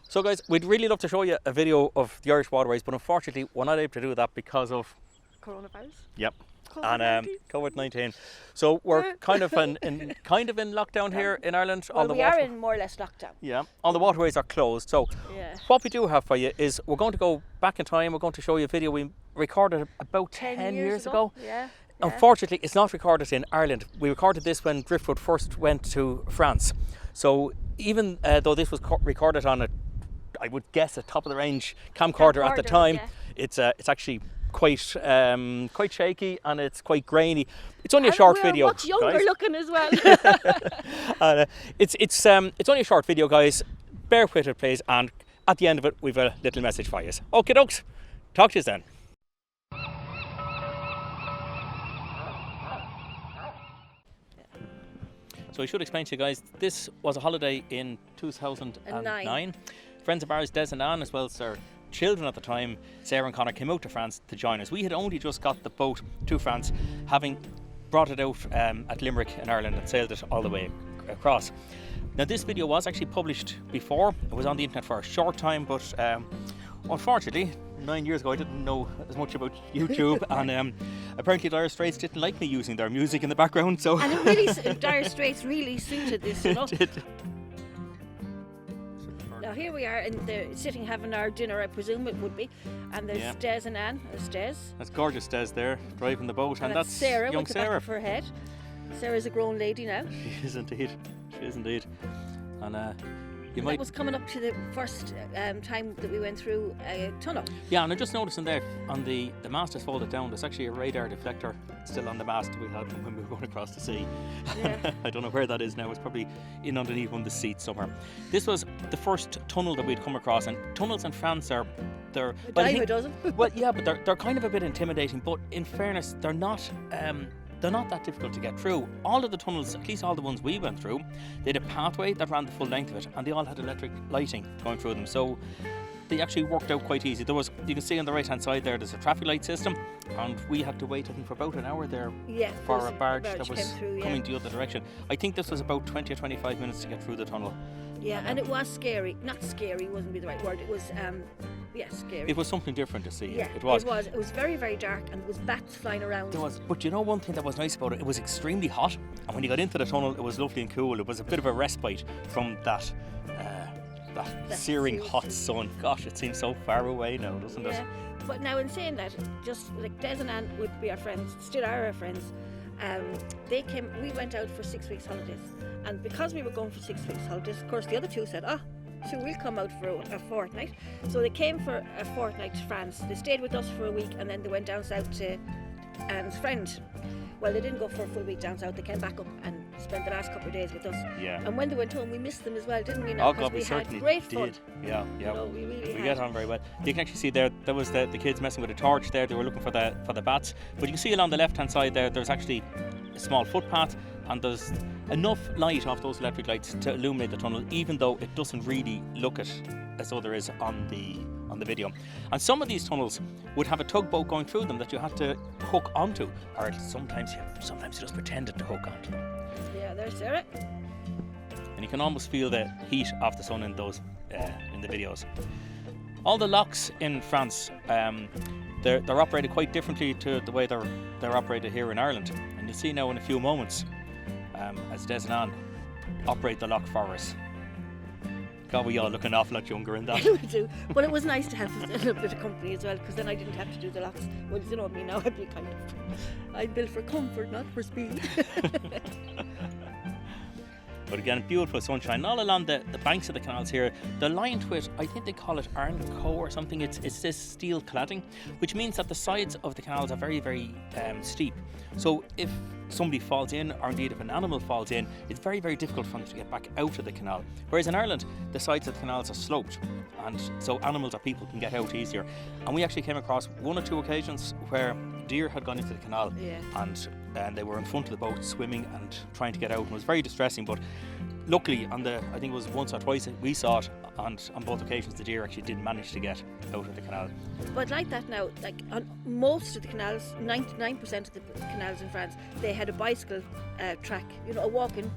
So guys, we'd really love to show you a video of the Irish waterways, but unfortunately we're not able to do that because of coronavirus. Yep. And COVID-19. So we're kind of in lockdown here in Ireland. Well, we are in more or less lockdown. Yeah, all the waterways are closed. So what we do have for you is we're going to go back in time. We're going to show you a video we recorded about 10 years ago. Yeah. Unfortunately, it's not recorded in Ireland. We recorded this when Driftwood first went to France. So even though this was recorded on I would guess a top of the range camcorder at the time, it's actually quite shaky and it's quite grainy. It's only a short video. Much younger guys. Looking as well. It's only a short video, guys. Bear with it, please. And at the end of it, we've a little message for you. Okay, dokes. Talk to you then. So I should explain to you guys, this was a holiday in 2009. Friends of ours, Des and Anne, as well as their children at the time, Sarah and Connor, came out to France to join us. We had only just got the boat to France, having brought it out at Limerick in Ireland and sailed it all the way across. Now this video was actually published before. It was on the internet for a short time, but unfortunately 9 years ago I didn't know as much about YouTube and apparently Dire Straits didn't like me using their music in the background, so and it really Dire Straits really suited this, you know. It did. Now here we are and they're sitting having our dinner, I presume it would be, and there's Des and Anne. There's Des. That's gorgeous Des there driving the boat, and that's Sarah young with the Sarah. back of her head. Sarah's a grown lady now. She is indeed. She is indeed. And that was coming up to the first time that we went through a tunnel. Yeah, and I just noticed in there on the mast is folded down. There's actually a radar deflector still on the mast we had from when we were going across the sea. Yeah. I don't know where that is now. It's probably in underneath one of the seats somewhere. This was the first tunnel that we'd come across, and tunnels in France are they're a dime a dozen. Well, yeah, but they're kind of a bit intimidating. But in fairness, they're not that difficult to get through. All of the tunnels, at least all the ones we went through, they had a pathway that ran the full length of it, and they all had electric lighting going through them. So they actually worked out quite easy. You can see on the right hand side there's a traffic light system, and we had to wait I think for about an hour there for a barge that was coming the other direction. I think this was about 20 or 25 minutes to get through the tunnel. Yeah, and it was scary. Not scary wouldn't be the right word. It was scary. It was something different to see. Yeah, it was. It was very, very dark, and there was bats flying around. There was, but you know one thing that was nice about it? It was extremely hot, and when you got into the tunnel, it was lovely and cool. It was a bit of a respite from that searing hot sun. Gosh, it seems so far away now, doesn't it? But now in saying that, just like Des and Anne would be our friends, still are our friends. They came. We went out for 6 weeks holidays, and because we were going for 6 weeks holidays, of course the other two said, so we'll come out for a fortnight. So they came for a fortnight to France. They stayed with us for a week, and then they went down south to Anne's friend. Well, they didn't go for a full week down south. They came back up and spent the last couple of days with us. Yeah. And when they went home, we missed them as well, didn't we? Oh God, we certainly had great fun. did. Yeah. You know, we get on very well. You can actually see there was the kids messing with a torch there. They were looking for the bats. But you can see along the left hand side there's actually a small footpath, and there's enough light off those electric lights to illuminate the tunnel, even though it doesn't really look as though there is on the video. And some of these tunnels would have a tugboat going through them that you had to hook onto, or sometimes you just pretended to hook onto them. Yeah, there's Sarah. And you can almost feel the heat of the sun in those in the videos. All the locks in France, they're operated quite differently to the way they're operated here in Ireland. And you'll see now in a few moments as Des and Anne operate the lock for us. God, we all look an awful lot younger in that. We do. But it was nice to have a little bit of company as well, because then I didn't have to do the locks. Well, you know me now, I'm built for comfort, not for speed. But again, beautiful sunshine all along the banks of the canals here. They're lined with, I think they call it Arnco or something. It's this steel cladding, which means that the sides of the canals are very, very steep. So if somebody falls in, or indeed if an animal falls in, it's very, very difficult for them to get back out of the canal. Whereas in Ireland, the sides of the canals are sloped, and so animals or people can get out easier. And we actually came across one or two occasions where deer had gone into the canal, and they were in front of the boat swimming and trying to get out, and it was very distressing. But luckily, I think it was once or twice we saw it, and on both occasions the deer actually did manage to get out of the canal. But like that now, like on most of the canals, 99% of the canals in France, they had a bicycle track, a walking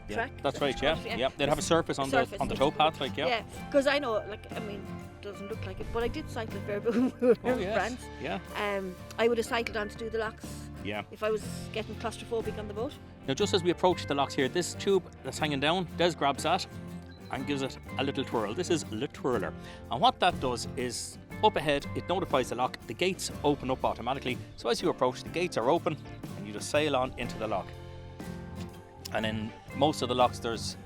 track. That's right, yeah. Yeah, they'd have a surface on the towpath, like, yeah. Yeah, because I know, like, I mean, it doesn't look like it, but I did cycle a fair bit when we were in France. Yeah. I would have cycled on to do the locks. Yeah. If I was getting claustrophobic on the boat. Now, just as we approach the locks here, this tube that's hanging down, Des grabs that and gives it a little twirl. This is Le Twirler. And what that does is, up ahead, it notifies the lock. The gates open up automatically. So as you approach, the gates are open and you just sail on into the lock. And in most of the locks, there's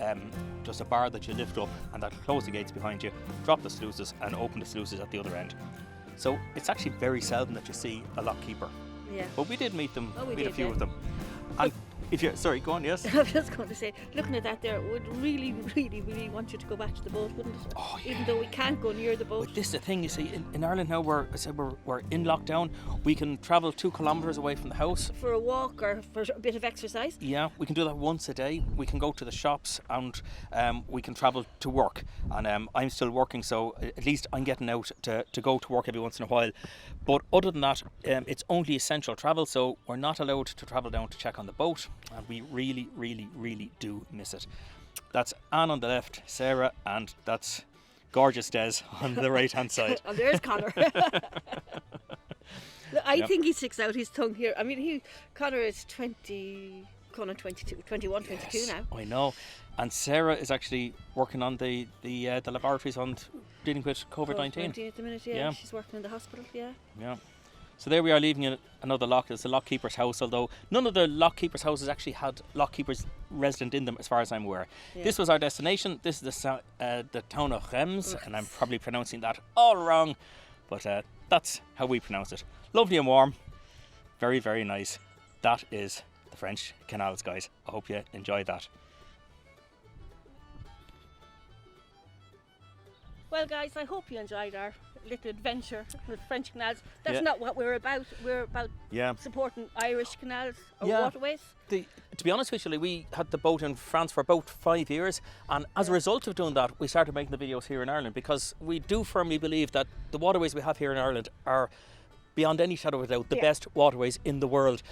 just a bar that you lift up and that'll close the gates behind you, drop the sluices and open the sluices at the other end. So it's actually very seldom that you see a lock keeper. Yeah. But we did meet them, we meet did, a few yeah. of them. And if you, sorry, go on, yes? I was just going to say, looking at that there, it would really, really, really want you to go back to the boat, wouldn't it? Oh, yeah. Even though we can't go near the boat. But this is the thing, you see, in Ireland now, we're in lockdown. We can travel 2 kilometres away from the house. For a walk or for a bit of exercise. Yeah, we can do that once a day. We can go to the shops and we can travel to work. And I'm still working, so at least I'm getting out to go to work every once in a while. But other than that, it's only essential travel, so we're not allowed to travel down to check on the boat. And we really, really, really do miss it. That's Anne on the left, Sarah, and that's gorgeous Des on the right-hand side. And there's Connor. I think he sticks out his tongue here. I mean, Connor is 20, Connor 22, 21, 22 Yes, now. I know. And Sarah is actually working on the laboratories on dealing with COVID-19. COVID-19 at the minute, yeah. She's working in the hospital, yeah. Yeah. So there we are, leaving another lock. It's the lock keeper's house, although none of the lock keepers' houses actually had lock keepers resident in them, as far as I'm aware. Yeah. This was our destination. This is the town of Reims, and I'm probably pronouncing that all wrong, but that's how we pronounce it. Lovely and warm, very, very nice. That is the French Canals, guys. I hope you enjoyed that. Well, guys, I hope you enjoyed our little adventure with French canals. That's not what we're about. We're about supporting Irish canals or waterways. To be honest with you, we had the boat in France for about 5 years, and as a result of doing that, we started making the videos here in Ireland, because we do firmly believe that the waterways we have here in Ireland are, beyond any shadow of a doubt, the best waterways in the world.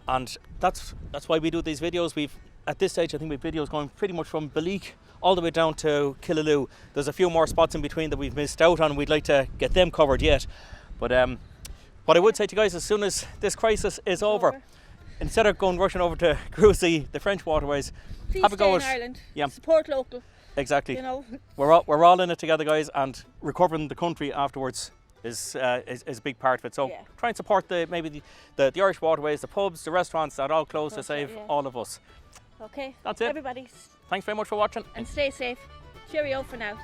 And that's why we do these videos. At this stage, I think we've videos going pretty much from Balik all the way down to Killaloo. There's a few more spots in between that we've missed out on. We'd like to get them covered yet. But what I would say to you guys, as soon as this crisis is over, instead of going rushing over to cruise the French waterways, please have a go stay in Ireland. Yeah. Support local. Exactly. You know, we're all in it together, guys, and recovering the country afterwards is a big part of it. So try and support maybe the Irish waterways, the pubs, the restaurants that are all closed to save all of us. Okay. That's it. Everybody. Thanks very much for watching. And stay safe. Cheerio for now.